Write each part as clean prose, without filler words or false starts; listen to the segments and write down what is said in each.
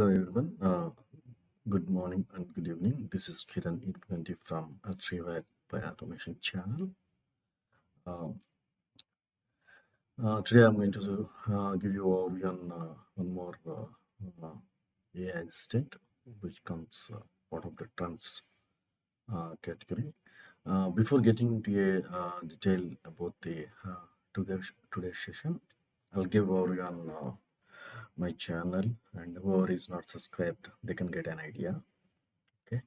Hello everyone. Good morning and good evening. This is Kiran 820 from Trivad by Automation channel. Uh, Today I'm going to give you all one more AI assistant, which comes part of the trends category. Before getting into a detail about the today's session, I'll give everyone my channel, and whoever is not subscribed, they can get an idea. Okay.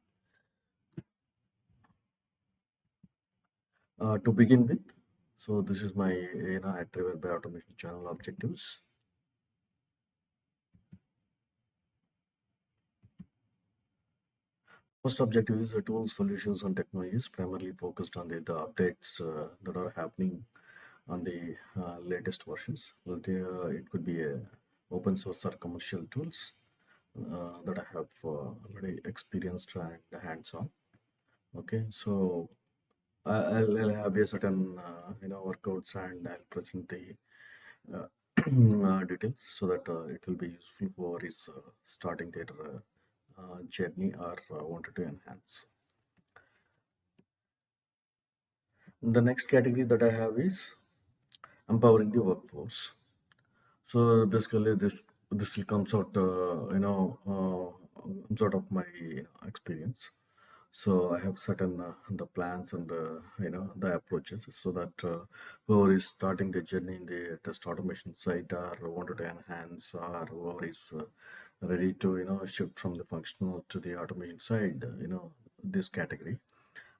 To begin with, so this is my attribute by automation channel objectives. First objective is tools, solutions, and technologies primarily focused on the updates that are happening on the latest versions. It could be open source or commercial tools that I have already experienced and hands-on. Okay, so I'll have a certain workouts, and I'll present the uh, details so that it will be useful for is starting their journey or wanted to enhance. The next category that I have is empowering the workforce. So basically, this will comes out, sort of my experience. So I have certain the plans and the approaches so that whoever is starting the journey in the test automation side or wanted to enhance or whoever is ready to shift from the functional to the automation side, this category.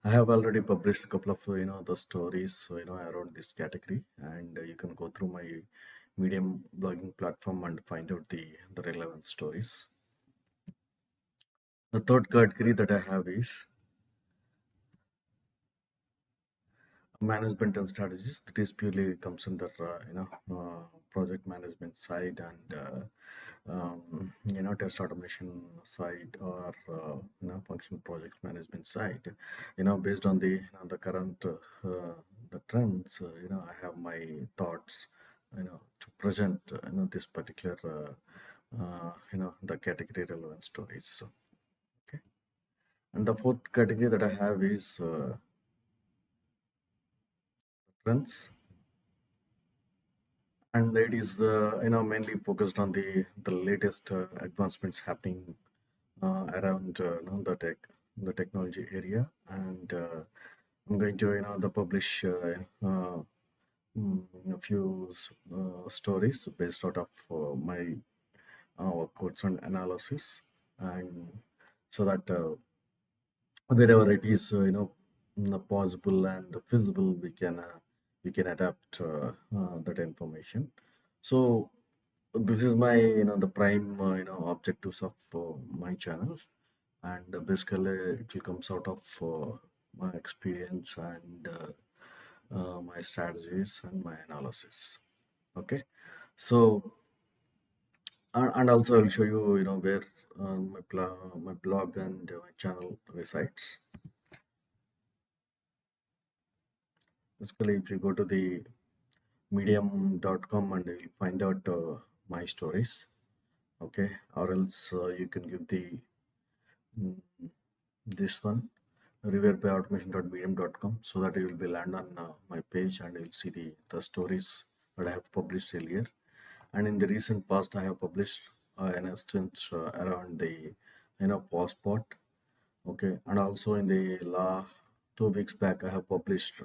I have already published a couple of the stories around this category, and you can go through my Medium blogging platform and find out the relevant stories. The third category that I have is management and strategies. That is purely comes under project management side and test automation side or functional project management side. Based on the current the trends, I have my thoughts to present this particular the category relevant stories. So, okay. And the fourth category that I have is trends, and it is mainly focused on the latest advancements happening around the technology area, and I'm going to the publish a few stories based out of my quotes and analysis, and so that wherever it is possible and feasible, we can adapt that information. So this is my the prime objectives of my channel, and basically it will comes out of my experience and my strategies and my analysis. Okay, so and also I'll show you where my blog and my channel resides. Basically, if you go to the medium.com, and you'll find out my stories. Okay, or else you can give the mm, this one, reverebyautomation.medium.com, so that you will be land on my page and you'll see the stories that I have published earlier. And in the recent past, I have published an instance around the passport. Okay, and also in the 2 weeks back, I have published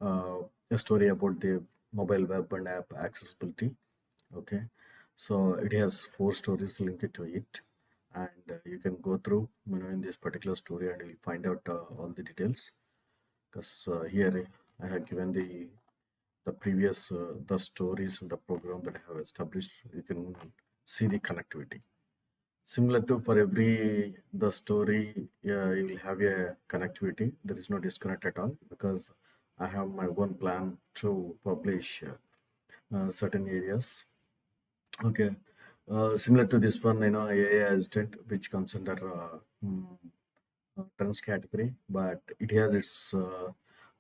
uh, a story about the mobile web and app accessibility. Okay, so it has 4 stories linked to it, and you can go through in this particular story, and you'll find out all the details, because here I have given the previous the stories in the program that I have established. You can see the connectivity. Similar to for every the story, yeah, you will have a connectivity. There is no disconnect at all, because I have my own plan to publish certain areas. Okay, similar to this one, AI assistant, which comes under trends category, but it has its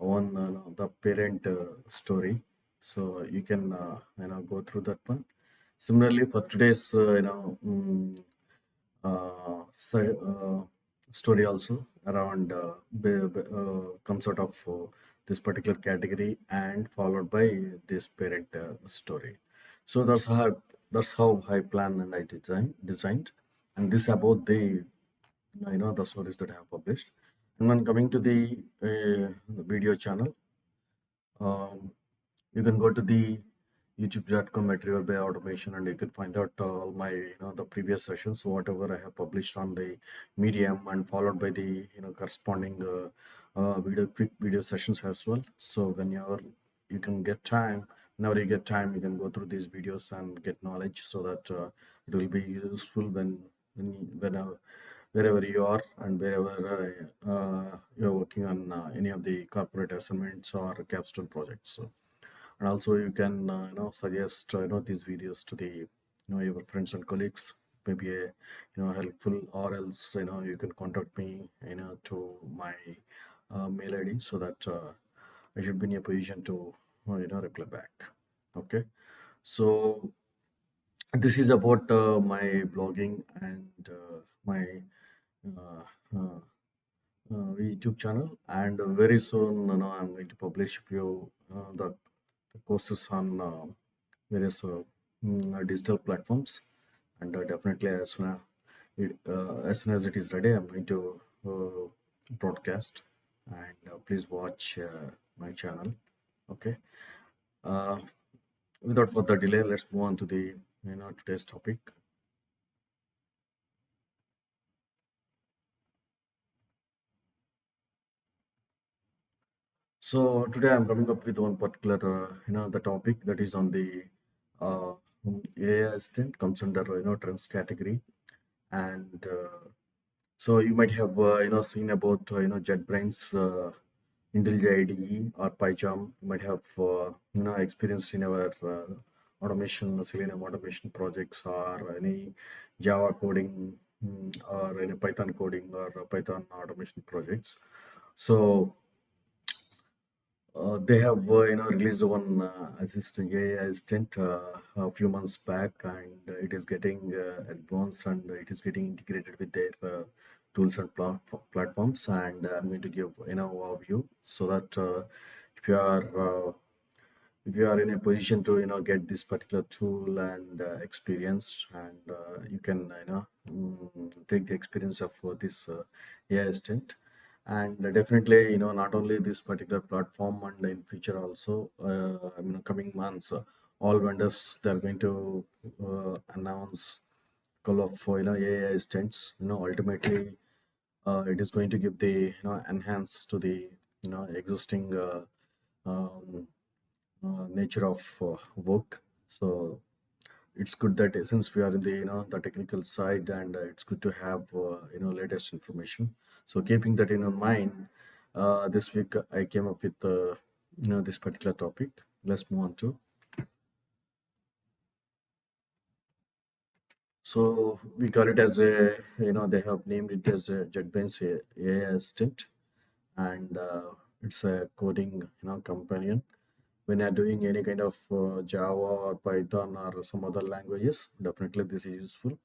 own the parent story, so you can go through that one. Similarly, for today's story also around comes out of this particular category and followed by this parent story. So that's how I plan and I designed, and this about the stories that I have published. And when coming to the video channel, um, you can go to the youtube.com material by automation, and you can find out all my the previous sessions whatever I have published on the medium, and followed by the corresponding video quick video sessions as well. So whenever you can get time, whenever you get time, you can go through these videos and get knowledge, so that it will be useful whenever wherever you are, and wherever you're working on any of the corporate assignments or capstone projects. So, and also you can suggest these videos to the your friends and colleagues, maybe a helpful, or else you can contact me to my mail ID, so that I should be in a position to reply back. Okay, so this is about my blogging and my uh, uh, YouTube channel, and very soon I'm going to publish few the courses on various digital platforms, and definitely as soon as it is ready, I'm going to broadcast, and please watch my channel. Okay. Uh, Without further delay, let's move on to the today's topic. So today I'm coming up with one particular, the topic that is on the uh, AI assistant, comes under trends category, and so you might have seen about JetBrains IntelliJ IDE or PyCharm. You might have experienced in our automation, Selenium automation projects, or any Java coding, or any Python coding or Python automation projects. So they have released one assistant AI assistant a few months back, and it is getting advanced, and it is getting integrated with their tools and platforms. And I'm going to give overview, so that if you are in a position to get this particular tool and experience, and you can take the experience of this AI assistant. And definitely not only this particular platform, and in future also, coming months, all vendors, they're going to announce couple of AI assistants. Ultimately it is going to give the enhance to the existing um, nature of work. So it's good that since we are in the the technical side, and it's good to have latest information. So keeping that in mind, this week I came up with this particular topic. Let's move on to. So we call it as a, they have named it as a JetBrains AI Assistant, and it's a coding companion. When you're doing any kind of Java or Python or some other languages, definitely this is useful.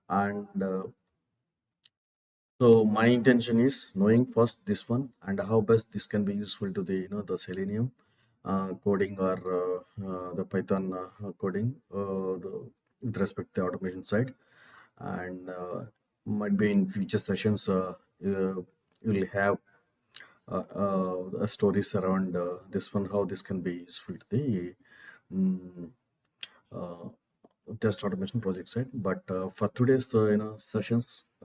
And so my intention is knowing first this one, and how best this can be useful to the the Selenium coding, or the Python coding, with respect to the automation side. And might be in future sessions, you'll have stories around this one, how this can be useful to the mm, uh, test automation project side. But for today's sessions,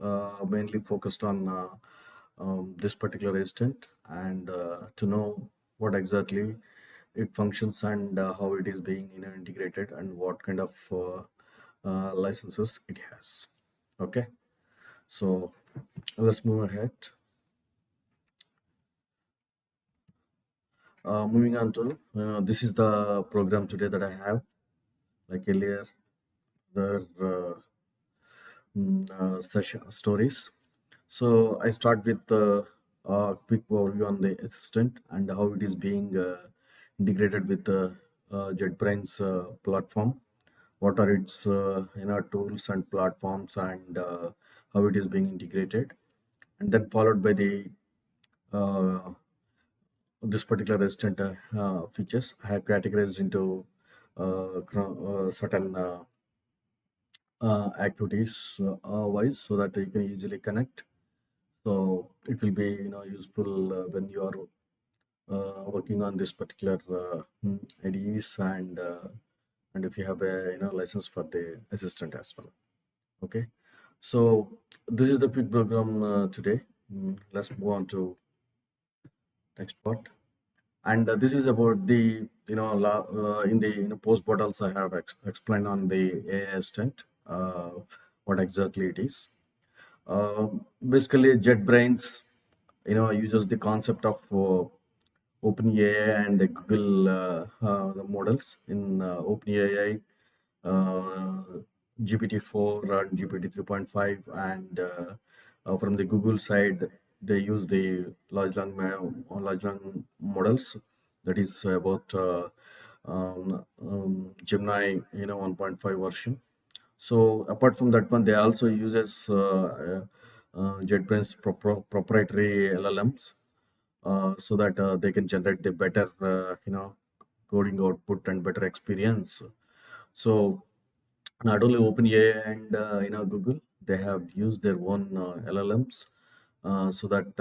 mainly focused on this particular instant, and to know what exactly it functions, and how it is being integrated, and what kind of licenses it has. Okay, so let's move ahead. Moving on to this is the program today that I have. Like earlier, the session stories. So I start with a quick overview on the assistant, and how it is being integrated with the JetBrains platform. What are its tools and platforms, and how it is being integrated, and then followed by the uh, this particular assistant features. I have categorized into certain activities wise, so that you can easily connect. So it will be useful when you are working on this particular IDEs, and if you have a license for the assistant as well. Okay, so this is the quick program today. Let's move on to next part. And this is about the in the post bottles I have explained on the AI assistant, what exactly it is. Basically, JetBrains uses the concept of OpenAI and the Google the models in OpenAI, GPT-4 and GPT 3.5, and from the Google side, they use the large language models. That is about Gemini, 1.5 version. So apart from that one, they also uses JetBrains proprietary LLMs, so that they can generate the better coding output and better experience. So not only OpenAI and Google, they have used their own LLMs, so that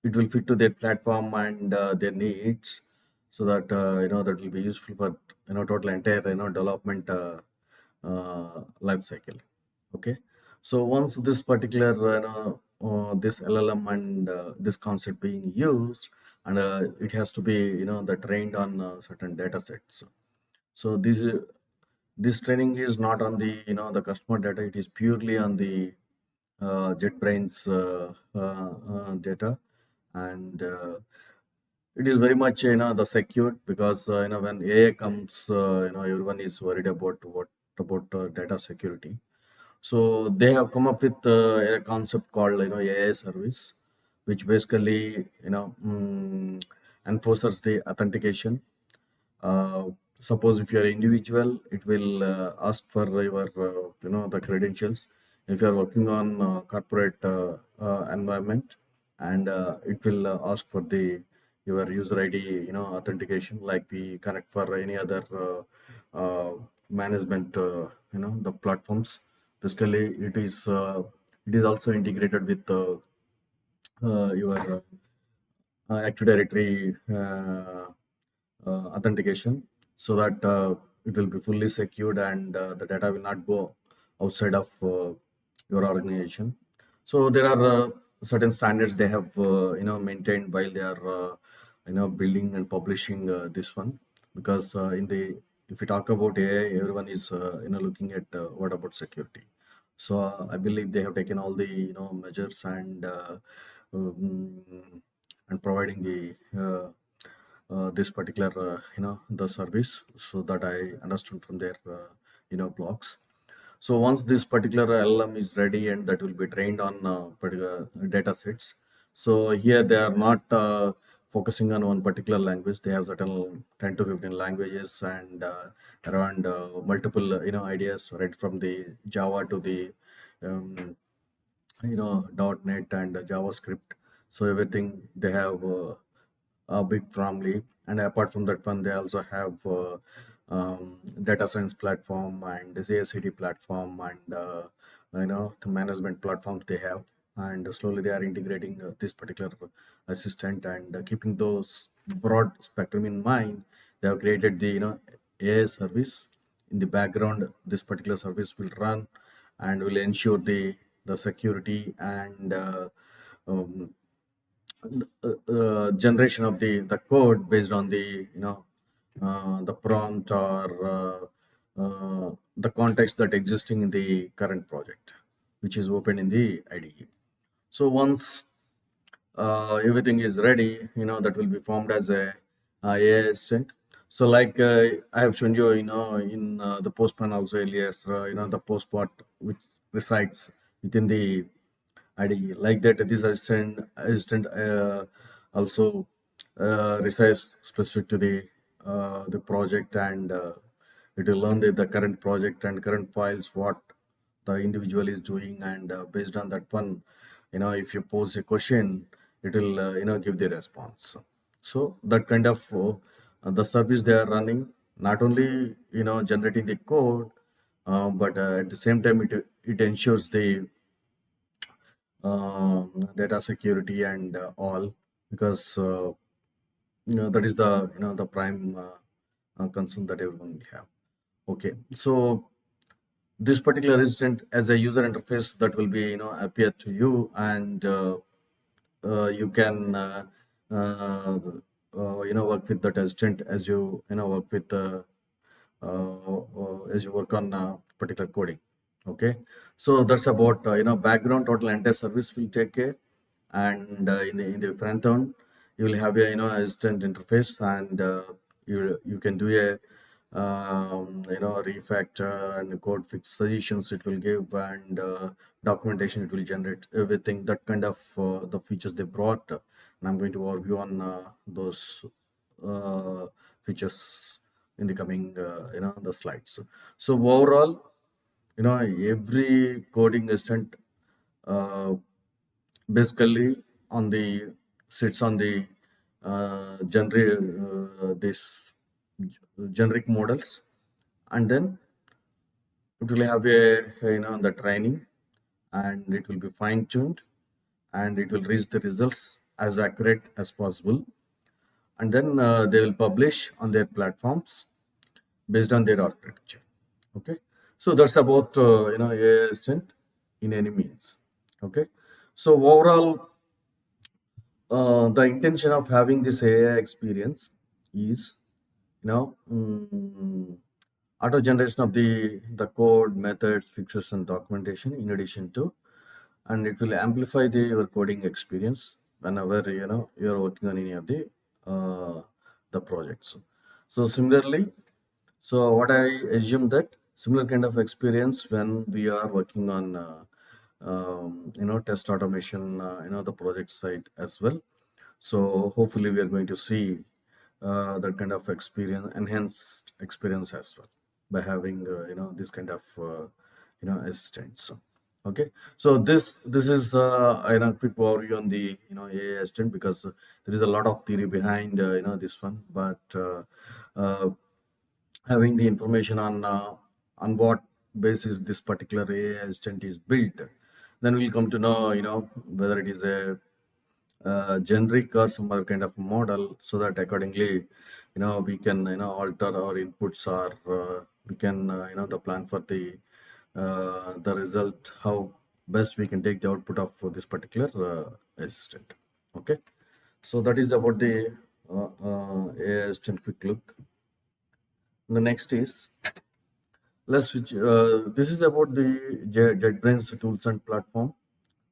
it will fit to their platform and their needs, so that that will be useful for total entire development life cycle. Okay, so once this particular this LLM and this concept being used, and it has to be the trained on certain data sets. So this training is not on the the customer data. It is purely on the JetBrains data, and it is very much the secured, because when AI comes, everyone is worried about what about data security. So they have come up with a concept called AI service, which basically enforces the authentication. uh, Suppose if you are an individual, it will ask for your the credentials. If you are working on corporate environment, and it will ask for the your user ID authentication, like we connect for any other management the platforms. Basically, it is also integrated with your Active Directory authentication, so that it will be fully secured, and the data will not go outside of your organization. So there are certain standards they have maintained while they are building and publishing this one, because in the if we talk about AI, everyone is looking at what about security. So I believe they have taken all the measures, um, and providing the this particular the service, so that I understood from their blogs. So once this particular LLM is ready, and that will be trained on particular data sets. So here they are not focusing on one particular language. They have certain 10 to 15 languages, and around multiple ideas, right from the Java to the um, .NET and JavaScript. So everything they have a big family, and apart from that one, they also have data science platform and the CI/CD platform, and the management platforms they have. And slowly they are integrating this particular assistant, and keeping those broad spectrum in mind, they have created the AI service. In the background, this particular service will run and will ensure the security and um, generation of the code based on the the prompt, or the context that existing in the current project, which is open in the IDE. So once everything is ready, that will be formed as a AI assistant. So like I have shown you, in the postman also earlier, the post part which resides within the IDE. Like that, this assistant also resides specific to the project, and it will learn the current project and current files, what the individual is doing, and based on that one, if you pose a question, it will give the response. So that kind of the service they are running, not only generating the code, but at the same time it ensures the data security and all, because that is the the prime concern that everyone will have. Okay, so this particular instant as a user interface that will be appear to you, and you can work with that assistant as you work with as you work on particular coding. Okay, so that's about background total entire service will take care. And in the front end you will have a assistant interface, and you can do a refactor and code fix suggestions it will give, and documentation it will generate, everything that kind of the features they brought, and I'm going to overview on those uh, features in the coming the slides. So overall, every coding assistant uh, basically on the sits on the this generic models, and then it will have the training, and it will be fine tuned, and it will reach the results as accurate as possible, and then they will publish on their platforms based on their architecture. Okay, so that's about AI assistant in any means. Okay, so overall, the intention of having this AI experience is, auto generation of the code, methods, fixes, and documentation. In addition to, and it will amplify your coding experience whenever you're working on any of the projects. So similarly, so what I assume that similar kind of experience when we are working on test automation, the project side as well. So hopefully we are going to see that kind of experience, enhanced experience as well, by having this kind of assistants. Okay, so this is quick overview on the AI assistant, because there is a lot of theory behind this one, but uh, having the information on what basis this particular AI assistant is built, then we'll come to know whether it is a generic or some other kind of model, so that accordingly we can alter our inputs, or we can the plan for the result, how best we can take the output of this particular assistant. Okay, so that is about the AI assistant quick look. The next is, let's switch. This is about the JetBrains tools and platform.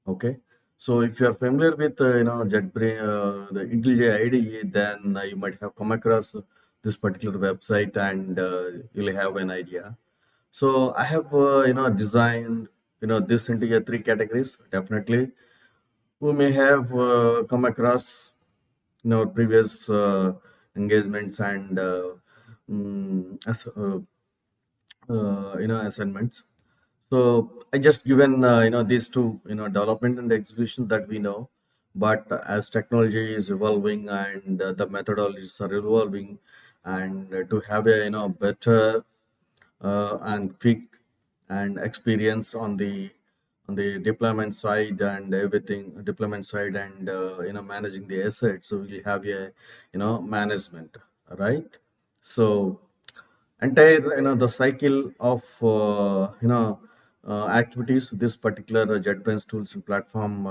Okay, so if you are familiar with JetBrains, the IntelliJ IDE, then you might have come across this particular website, and you'll have an idea. So I have designed this into three categories. Definitely, we may have come across in our previous engagements and assignments. So I just given these two, development and execution that we know, but as technology is evolving, and the methodologies are evolving, and to have a better and quick and experience on the deployment side and everything, deployment side, and managing the assets, so we have a management, right? So entire the cycle of activities, this particular JetBrains tools and platform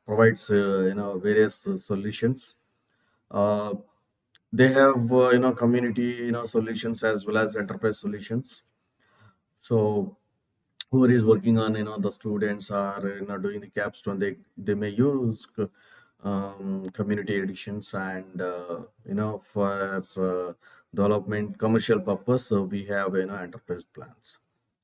provides various solutions. uh, they have community solutions as well as enterprise solutions. So whoever is working on the students are doing the capstone, they may use community editions, and for development commercial purpose, so we have enterprise plans.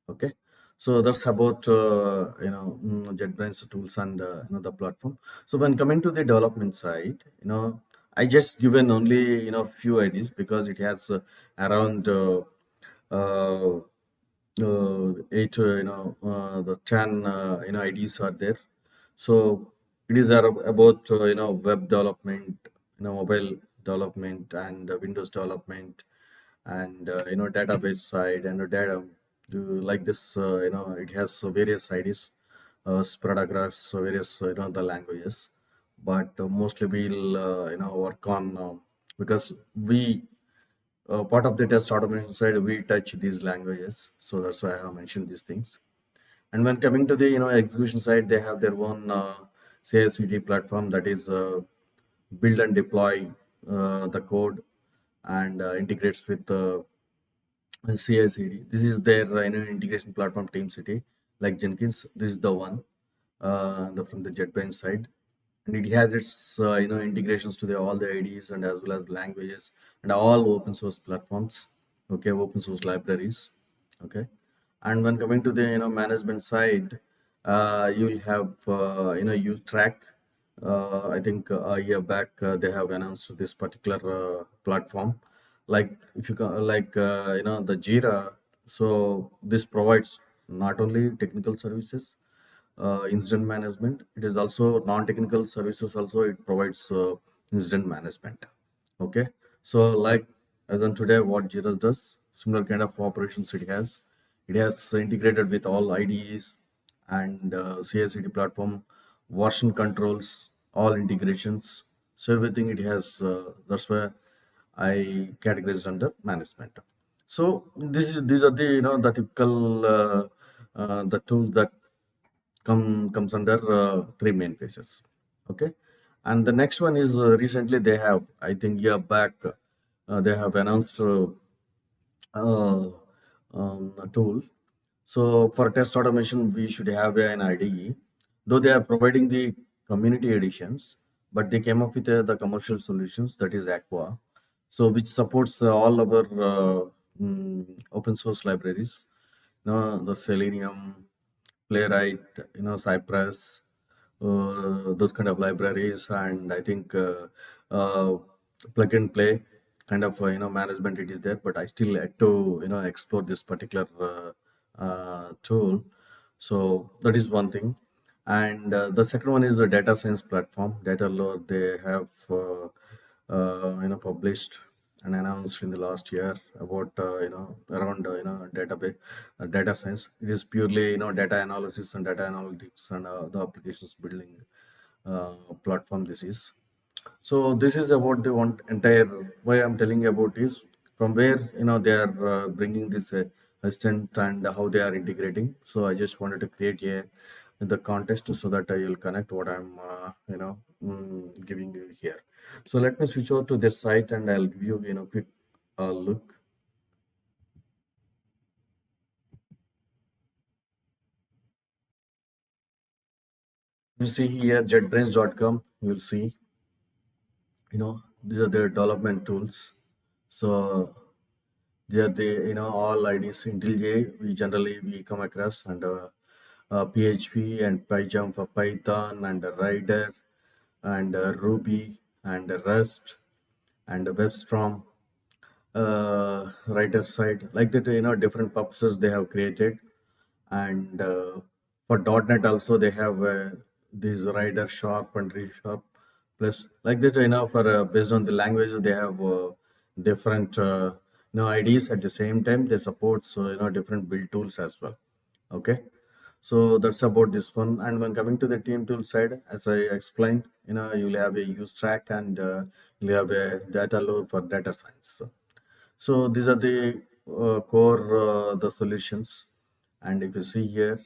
Okay, so that's about JetBrains tools and the platform. So when coming to the development side, I just given only few ideas, because it has around uh, eight the 10 IDs are there. So it is about web development, mobile development, and Windows development, and database side and data like this. It has various IDs spread across various the languages, but mostly we'll work on because we part of the test automation side, we touch these languages, so that's why I have mentioned these things. And when coming to the execution side, they have their own CI/CD platform that is build and deploy the code and integrates with CI/CD. This is their integration platform Team City, like Jenkins. This is the one from the JetBrains side, and it has its integrations to all the IDEs and as well as languages and all open source platforms. Okay, open source libraries. Okay, and when coming to the management side, you will have use track. I think a year back they have announced this particular platform. Like if you like the Jira, so this provides not only technical services, incident management. It is also non-technical services. Also, it provides incident management. Okay, so like as on today, what Jira does, similar kind of operations it has. It has integrated with all IDEs and CI/CD platform, version controls, all integrations. So everything it has. That's where I categorized under management. So these are the the typical the tools that comes under three main phases. Okay, and the next one is recently they have, I think year back, they have announced uh, a tool. So for test automation, we should have an IDE, though they are providing the community editions, but they came up with the commercial solutions that is Aqua, so which supports all our open source libraries, the Selenium, Playwright, Cypress, those kind of libraries, and I think plug and play kind of management it is there. But I still had to explore this particular tool. So that is one thing, and the second one is the data science platform. Data Lore they have published and announced in the last year about around database data science. It is purely data analysis and data analytics and the applications building platform this is. So this is about the one entire why I'm telling you about is from where they are bringing this assistant and how they are integrating. So I just wanted to create a the context so that you'll connect what I'm giving you here. So let me switch over to this site and I'll give you quick look. You see here JetBrains.com. You'll see these are their development tools. So they are the all IDs until we generally we come across and PHP and PyCharm for Python and Rider and Ruby and Rust and WebStorm writer side like that different purposes they have created. And for .NET also they have these Rider Sharp and ReSharp plus like that for based on the language they have different IDs. At the same time they support different build tools as well. Okay, so that's about this one. And when coming to the team tool side, as I explained, you'll have a use track and you'll have a data load for data science. So these are the core the solutions. And if you see here,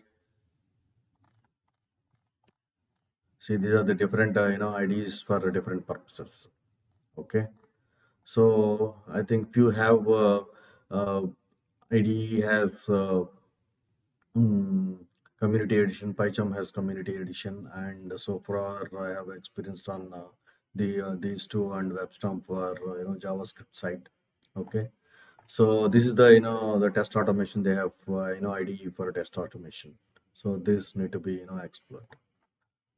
see these are the different IDs for different purposes. Okay, so I think few have IDE has Mm, community edition. PyCharm has community edition, and so far I have experienced on these two and WebStorm for JavaScript side. Okay, so this is the the test automation they have IDE for test automation. So this need to be explored.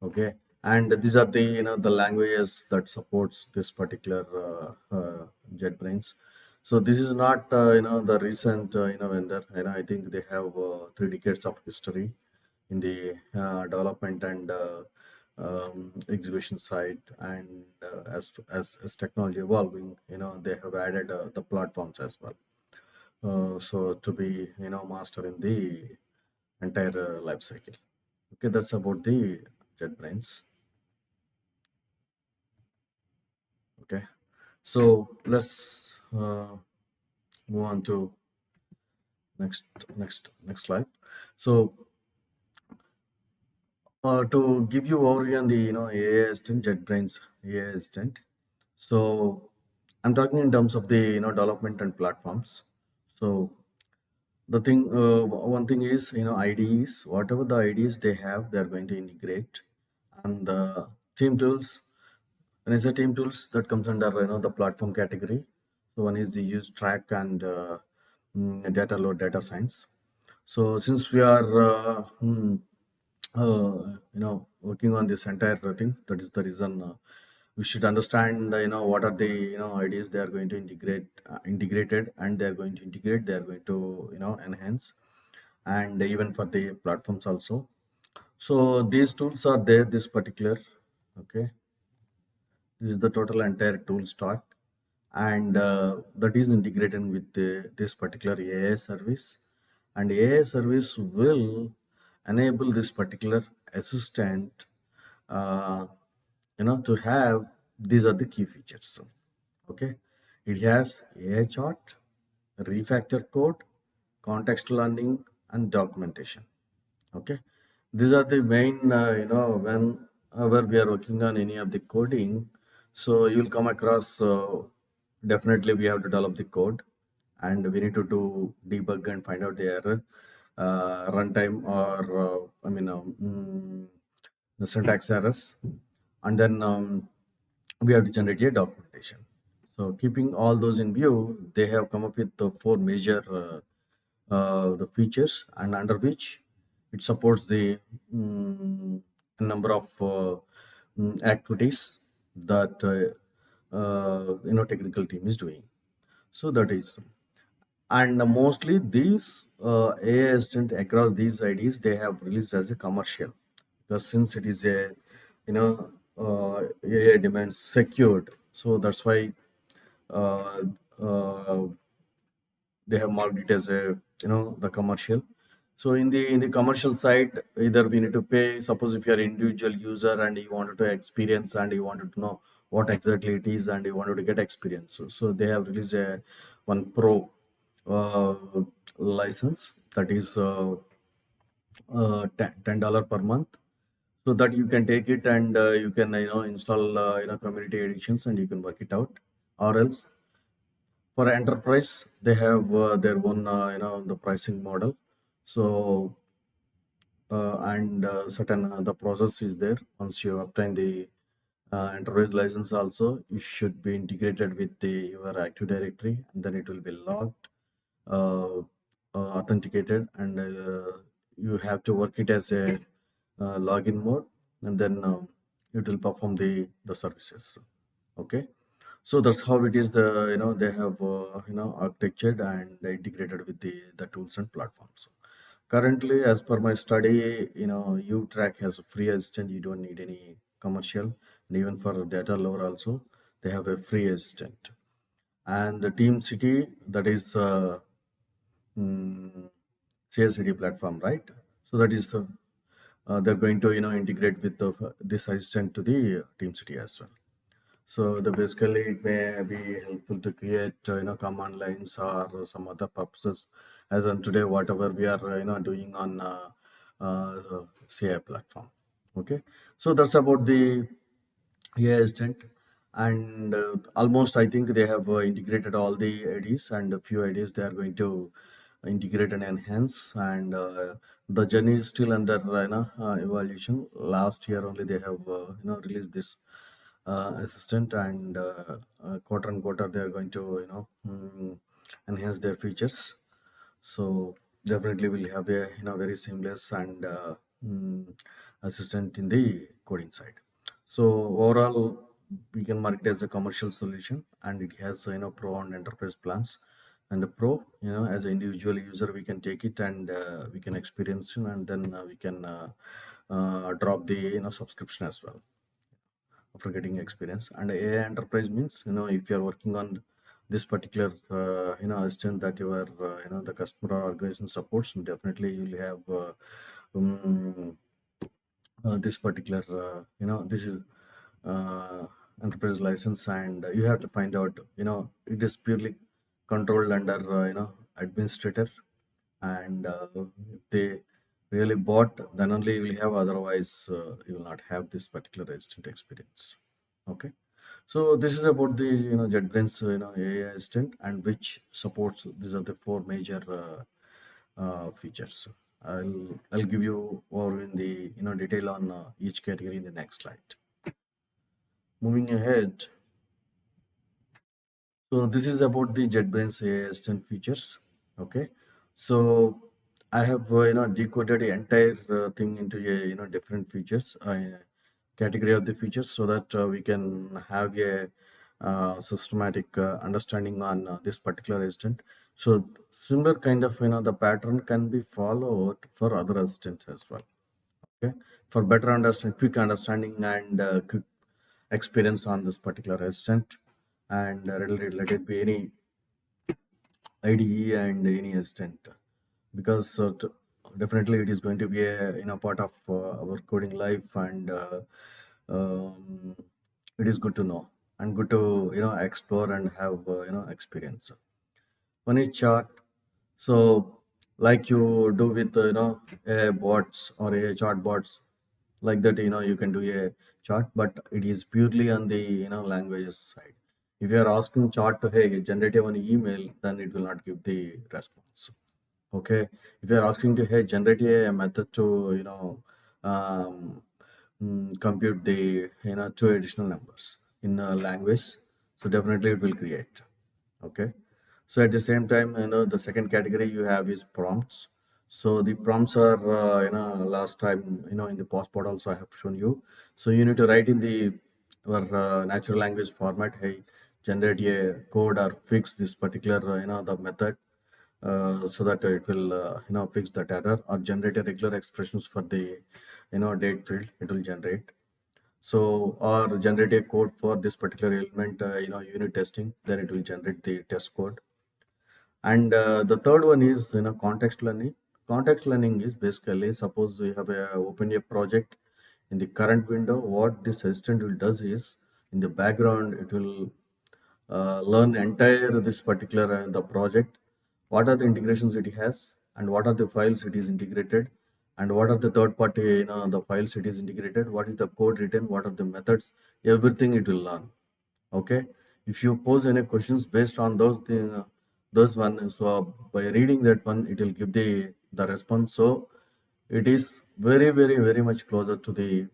Okay, and these are the the languages that supports this particular JetBrains. So this is not the recent vendor. I think they have 3 decades of history in the development and exhibition side. And as technology evolving, they have added the platforms as well. So to be master in the entire life cycle. Okay, that's about the JetBrains. Okay, so let's move on to next slide. So to give you overview on the AI assistant, JetBrains AI assistant. So I'm talking in terms of the development and platforms. So the thing, one thing is IDEs. Whatever the IDEs they have, they are going to integrate, and the team tools. When I say team tools, that comes under the platform category. So one is the use track and data load data science. So since we are working on this entire thing, that is the reason we should understand what are the ideas they are going to integrated, and they are going to integrate, they are going to enhance, and even for the platforms also. So these tools are there, this particular. Okay, this is the total entire tool stack, and that is integrated with this particular AI service. And AI service will enable this particular assistant, uh, to have these are the key features. Okay, it has AI chart, refactor code, context learning, and documentation. Okay, these are the main whenever we are working on any of the coding, so you'll come across, definitely we have to develop the code, and we need to do debug and find out the error, runtime, or the syntax errors, and then we have to generate a documentation. So keeping all those in view, they have come up with the four major the features, and under which it supports the number of activities that technical team is doing. So that is, and mostly these AI assistant across these IDs they have released as a commercial, because since it is a AI demands secured, so that's why uh, uh, they have marked it as a the commercial. So in the commercial side, either we need to pay. Suppose if you are individual user and you wanted to experience and you wanted to know what exactly it is and you wanted to get experience, so they have released a one pro uh, license, that is $10 per month, so that you can take it and you can install community editions and you can work it out. Or else for enterprise, they have their own the pricing model. So and certain the process is there. Once you obtain the enterprise license also, you should be integrated with the your active directory, and then it will be logged, uh, authenticated, and you have to work it as a login mode, and then it will perform the services. Okay, so that's how it is. The they have architectured and integrated with the tools and platforms. Currently, as per my study, uTrack has a free assistant. You don't need any commercial, and even for data load also, they have a free assistant. And the Team City, that is mm, CSCD platform, right? So that is they're going to integrate with this assistant to the Team City as well. So the basically it may be helpful to create command lines or some other purposes, as on today whatever we are doing on CI platform. Okay, so that's about the AI assistant, and almost I think they have integrated all the IDs, and a few IDs they are going to integrate and enhance, and the journey is still under evaluation. Last year only they have released this assistant, and quarter and quarter they are going to enhance their features. So definitely we'll have a very seamless and assistant in the coding side. So overall, we can market it as a commercial solution, and it has pro and enterprise plans. And the pro, as an individual user, we can take it and we can experience it, and then we can drop the subscription as well after getting experience. And AI enterprise means, if you're working on this particular assistant that you are the customer or organization supports, definitely you'll have um, this particular this is uh, enterprise license, and you have to find out, it is purely controlled under administrator. And if they really bought, then only you will have, otherwise you will not have this particular assistant experience. Okay, so this is about the JetBrains AI assistant, and which supports, these are the four major features. I'll give you more in the detail on each category in the next slide. Moving ahead, so this is about the JetBrains AI Assistant features. Okay, so I have decoded the entire thing into a different features, category of the features, so that we can have a systematic understanding on this particular assistant. So similar kind of the pattern can be followed for other assistants as well. Okay, for better understand, quick understanding and quick experience on this particular assistant, and let it be any IDE and any assistant, because definitely it is going to be a part of our coding life, and um, it is good to know and good to explore and have experience. One is chart. So like you do with a bots or a chart bots, like that, you can do a chart, but it is purely on the languages side. If you are asking chart to, hey, generate an email, then it will not give the response. Okay, if you are asking to, hey, generate a method to um, compute the two additional numbers in a language, so definitely it will create. Okay, so at the same time, the second category you have is prompts. So the prompts are last time in the passport also I have shown you. So you need to write in the our natural language format, hey, generate a code or fix this particular the method, so that it will fix that error, or generate a regular expressions for the date field, it will generate. So, or generate a code for this particular element, unit testing, then it will generate the test code. And the third one is context learning. Context learning is basically, suppose we have open a project in the current window. What this assistant will does is, in the background it will learn entire this particular the project. What are the integrations it has, and what are the files it is integrated, and what are the third party the files it is integrated. What is the code written? What are the methods? Everything it will learn. Okay, if you pose any questions based on those one, so by reading that one, it will give the response. So it is very much closer to the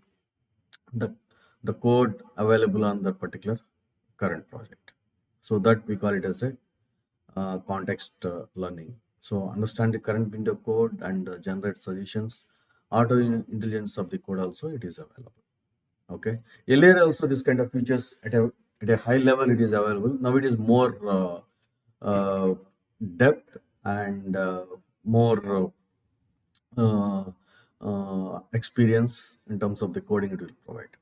the code available on that particular current project. So that we call it as a context learning. So understand the current window code and generate suggestions. Auto intelligence of the code also it is available. Okay, earlier also this kind of features at a high level it is available. Now it is more depth and more experience in terms of the coding it will provide.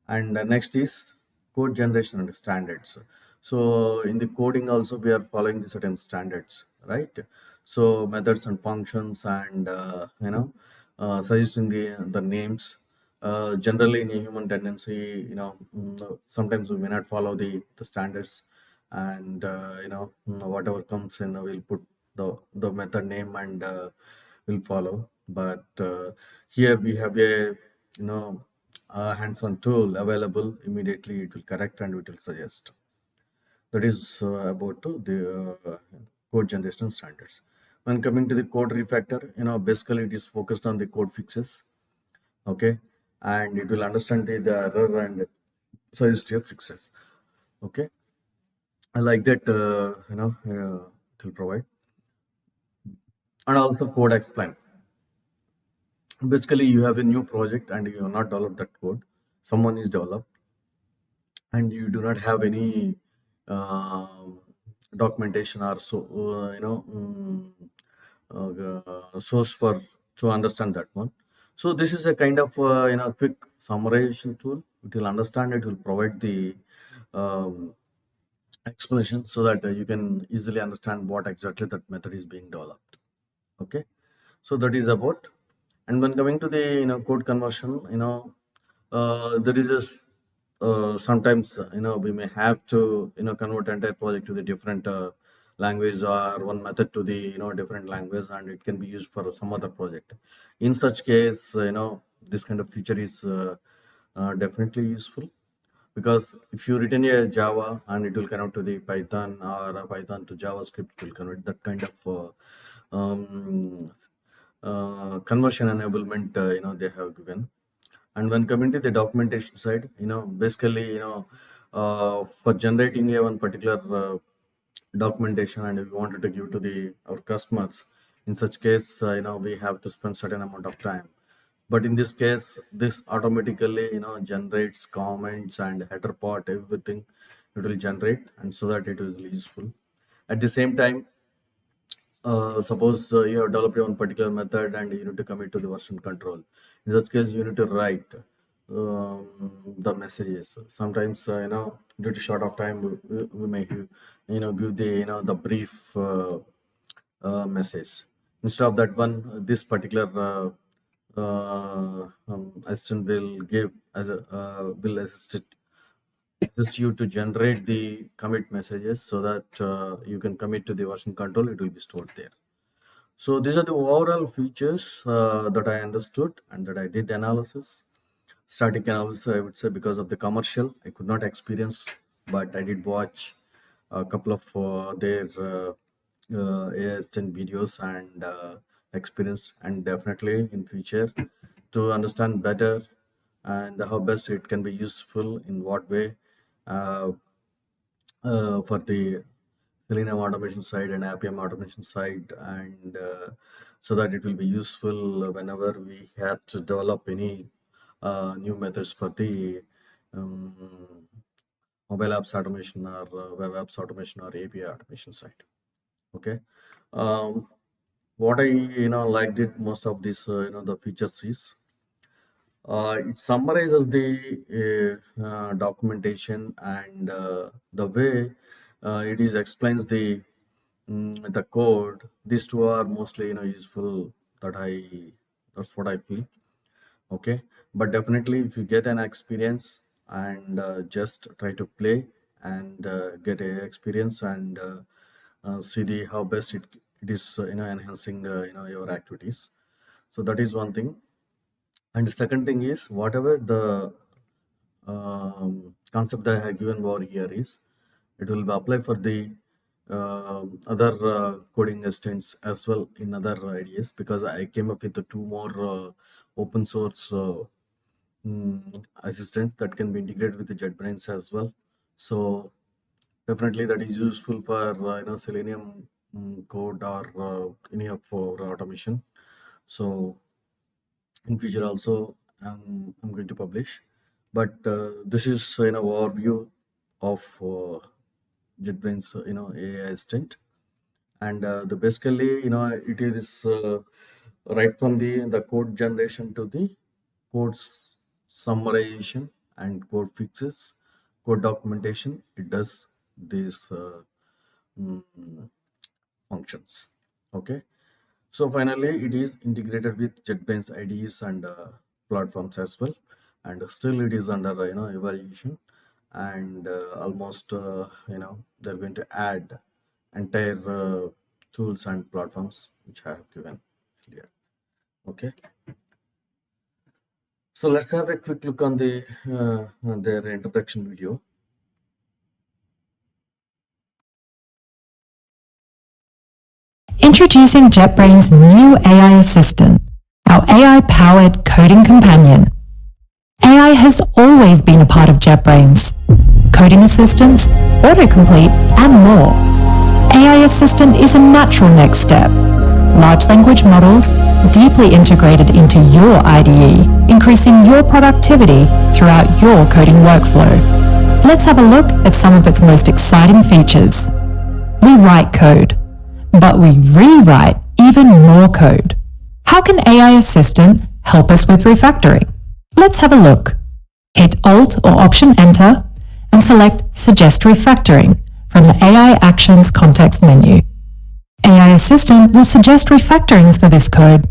And next is code generation and standards. So in the coding also we are following the certain standards, right? So methods and functions, and suggesting the names. Generally in a human tendency, sometimes we may not follow the standards, and whatever comes in, we'll put the method name and will follow. But here we have a hands-on tool available. Immediately it will correct and it will suggest. That is about the code generation standards. When coming to the code refactor, basically it is focused on the code fixes. Okay, and it will understand the error and suggest your fixes. Okay, I like that. It will provide. And also code explain. Basically, you have a new project and you have not developed that code. Someone is developed. and you do not have any um documentation or so source for to understand that one. So this is a kind of quick summarization tool. It will understand, it will provide the um, explanation so that you can easily understand what exactly that method is being developed. Okay, so that is about. And when coming to the code conversion, there is sometimes we may have to convert entire project to the different language, or one method to the different language, and it can be used for some other project. In such case, this kind of feature is definitely useful, because if you written a Java and it will connect to the Python, or a Python to JavaScript, it will convert that kind of conversion enablement they have given. And when coming to the documentation side, basically for generating a one particular documentation, and if we wanted to give to the our customers, in such case we have to spend certain amount of time. But in this case, this automatically generates comments and header part, everything it will generate, and so that it is useful. At the same time, suppose you have developed one particular method and you need to commit to the version control. In such case, you need to write the messages. Sometimes, due to short of time, we may give the the brief message. Instead of that one, this particular assistant will give as a, will assist you to generate the commit messages, so that you can commit to the version control. It will be stored there. So these are the overall features that I understood and that I did analysis. Static analysis, I would say, because of the commercial, I could not experience, but I did watch a couple of their AI assistant videos and experience, and definitely in future to understand better and how best it can be useful in what way uh, for the selenium automation side and appium automation side, and so that it will be useful whenever we have to develop any new methods for the um, mobile apps automation, or web apps automation, or API automation side. Okay. Um, what I liked it most of this the features is it summarizes the documentation, and the way it is explains the code. These two are mostly useful. That's what I feel. Okay, but definitely if you get an experience and just try to play and get a experience, and see the how best it is enhancing your activities. So that is one thing. And the second thing is, whatever the concept that I have given over here is, it will be applied for the other coding assistants as well in other IDEs, because I came up with the two more open source assistants that can be integrated with the JetBrains as well. So definitely that is useful for Selenium code, or any of for automation. So in future also, I'm going to publish. But this is overview of JetBrains AI assistant. And the basically it is right from the code generation to the summarization and code fixes, code documentation. It does these mm, functions. Okay. So finally, it is integrated with JetBrains IDEs and platforms as well, and still it is under evaluation, and almost they're going to add entire tools and platforms which I have given here. Okay, so let's have a quick look on on their introduction video. Introducing JetBrains' new AI Assistant, our AI-powered coding companion. AI has always been a part of JetBrains. Coding assistance, autocomplete, and more. AI Assistant is a natural next step. Large language models deeply integrated into your IDE, increasing your productivity throughout your coding workflow. Let's have a look at some of its most exciting features. We write code, but we rewrite even more code. How can AI Assistant help us with refactoring? Let's have a look. Hit Alt or Option Enter and select Suggest Refactoring from the AI Actions context menu. AI Assistant will suggest refactorings for this code.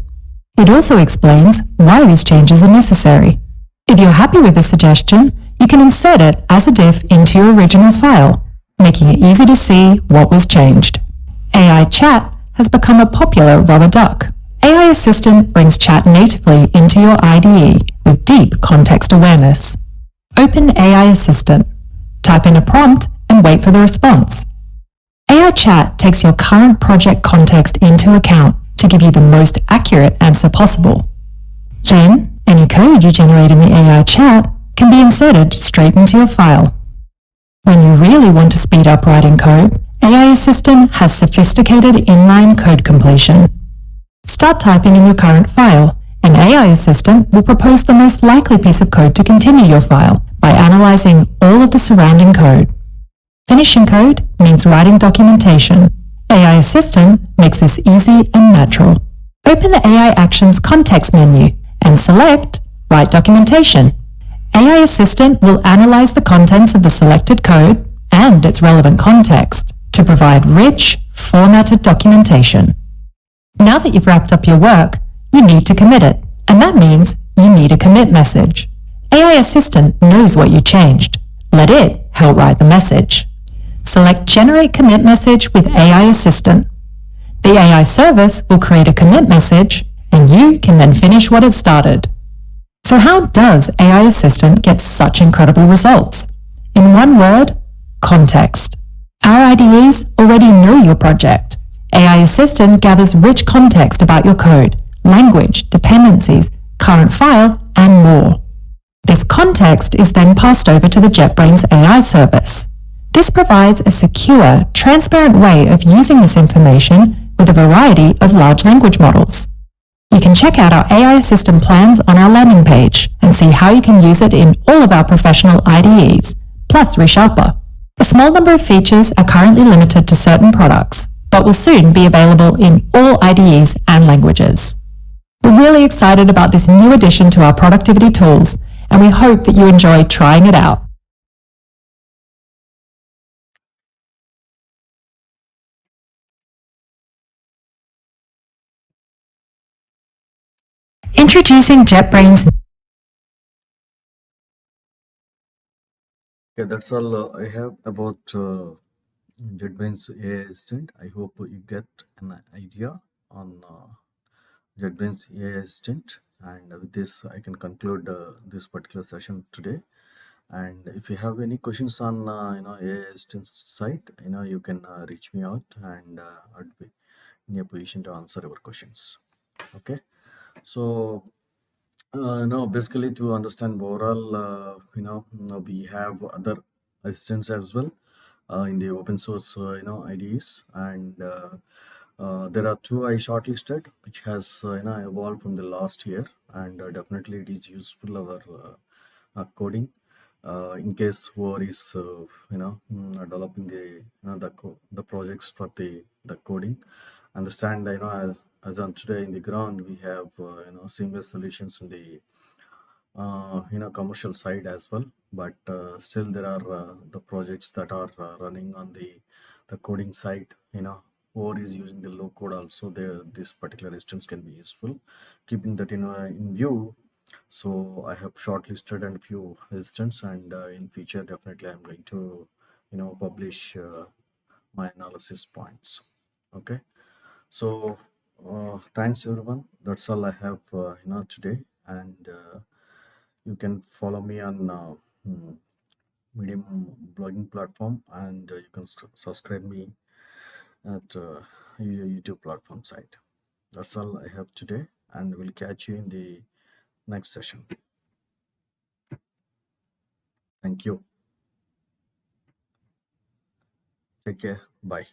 It also explains why these changes are necessary. If you're happy with the suggestion, you can insert it as a diff into your original file, making it easy to see what was changed. AI Chat has become a popular rubber duck. AI Assistant brings chat natively into your IDE with deep context awareness. Open AI Assistant. Type in a prompt and wait for the response. AI Chat takes your current project context into account to give you the most accurate answer possible. Then, any code you generate in the AI Chat can be inserted straight into your file. When you really want to speed up writing code, AI Assistant has sophisticated inline code completion. Start typing in your current file, and AI Assistant will propose the most likely piece of code to continue your file by analyzing all of the surrounding code. Finishing code means writing documentation. AI Assistant makes this easy and natural. Open the AI Actions context menu and select Write Documentation. AI Assistant will analyze the contents of the selected code and its relevant context to provide rich, formatted documentation. Now that you've wrapped up your work, you need to commit it, and that means you need a commit message. AI Assistant knows what you changed. Let it help write the message. Select Generate Commit Message with AI Assistant. The AI service will create a commit message, and you can then finish what it started. So how does AI Assistant get such incredible results? In one word, context. Our IDEs already know your project. AI Assistant gathers rich context about your code, language, dependencies, current file, and more. This context is then passed over to the JetBrains AI service. This provides a secure, transparent way of using this information with a variety of large language models. You can check out our AI Assistant plans on our landing page and see how you can use it in all of our professional IDEs, plus ReSharper. A small number of features are currently limited to certain products, but will soon be available in all IDEs and languages. We're really excited about this new addition to our productivity tools, and we hope that you enjoy trying it out. Introducing JetBrains. Okay, that's all I have about JetBrains AI Assistant. I hope you get an idea on JetBrains AI Assistant, and with this, I can conclude this particular session today. And if you have any questions on AI Assistant site, you can reach me out, and I'd be in a position to answer your questions. Okay, so no, basically to understand overall, we have other assistants as well in the open source, IDEs, and there are two I shortlisted, which has evolved from the last year, and definitely it is useful our coding. In case whoever is developing the projects for the coding, understand as on today in the ground we have seamless solutions in the commercial side as well, but still there are the projects that are running on the coding side, or is using the low code also. There this particular instance can be useful, keeping that in view. So I have shortlisted and few instances, and in future definitely I'm going to publish my analysis points. Okay, so thanks everyone. That's all I have today, and you can follow me on Medium blogging platform, and you can subscribe me at YouTube platform site. That's all I have today, and we'll catch you in the next session. Thank you. Take care. Bye.